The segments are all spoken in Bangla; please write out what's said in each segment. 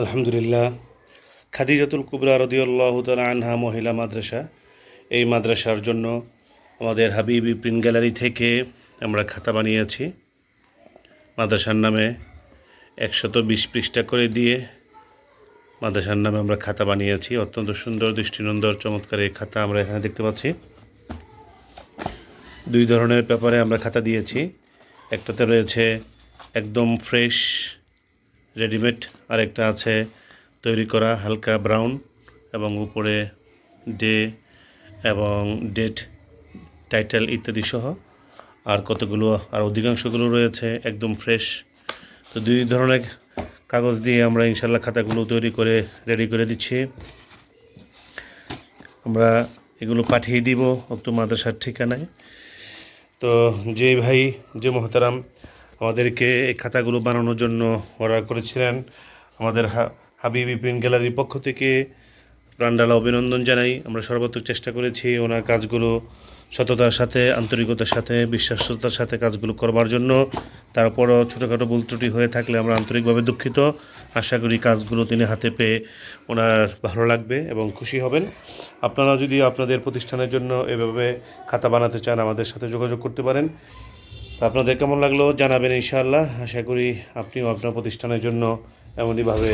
আলহামদুলিল্লাহ। খাদিজাতুল কুবরা রাদিয়াল্লাহু তাআলা আনহা মহিলা মাদ্রাসা, এই মাদ্রাসার জন্য আমাদের হাবিবি প্রিন্ট গ্যালারি থেকে আমরা খাতা বানিয়েছি। মাদ্রাসার নামে 120 পৃষ্ঠা করে দিয়ে মাদ্রাসার নামে আমরা খাতা বানিয়েছি। অত্যন্ত সুন্দর, দৃষ্টিনন্দন, চমৎকার এই খাতা আমরা এখানে দেখতে পাচ্ছি। দুই ধরনের পেপারে আমরা খাতা দিয়েছি। একটাতে রয়েছে একদম ফ্রেশ রেডিমেড, আর একটা আছে তৈরি করা হালকা ব্রাউন এবং উপরে ডে এবং ডেট, টাইটেল ইত্যাদি সহ আর কতগুলো আর অধিকাংশগুলো রয়েছে একদম ফ্রেশ। তো দুই ধরনের কাগজ দিয়ে আমরা ইনশাল্লাহ খাতাগুলো তৈরি করে রেডি করে দিচ্ছি। আমরা এগুলো পাঠিয়ে দিব অক্টো মাদ্রাসার ঠিকানায়। তো যে ভাই, যে মহতারাম আমাদেরকে এই খাতাগুলো বানানোর জন্য অর্ডার করেছিলেন, আমাদের হাবিবি প্রিন্ট গ্যালারির পক্ষ থেকে প্রাণঢালা অভিনন্দন জানাই। আমরা সর্বাত্মক চেষ্টা করেছি ওনার কাজগুলো সততার সাথে, আন্তরিকতার সাথে, বিশ্বাসতার সাথে কাজগুলো করবার জন্য। তারপরও ছোটোখাটো ভুল ত্রুটি হয়ে থাকলে আমরা আন্তরিকভাবে দুঃখিত। আশা করি কাজগুলো তিনি হাতে পেয়ে ওনার ভালো লাগবে এবং খুশি হবেন। আপনারা যদি আপনাদের প্রতিষ্ঠানের জন্য এভাবে খাতা বানাতে চান, আমাদের সাথে যোগাযোগ করতে পারেন। তো আপনাদের কেমন লাগলো জানাবেন ইনশাআল্লাহ। আশা করি আপনিও আপনার প্রতিষ্ঠানের জন্য এমনইভাবে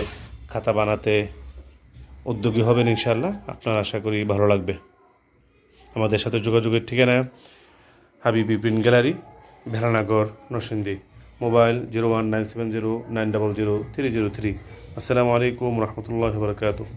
খাতা বানাতে উদ্যোগী হবেন ইনশাআল্লাহ। আপনার আশা করি ভালো লাগবে। আমাদের সাথে যোগাযোগের ঠিকানা হাবিবি প্রিন্ট গ্যালারি, ভেড়ানাগর, নরসিংদী। মোবাইল 01970900303। আসসালামু আলাইকুম রহমতুল্লাহি ওয়া বারাকাতুহু।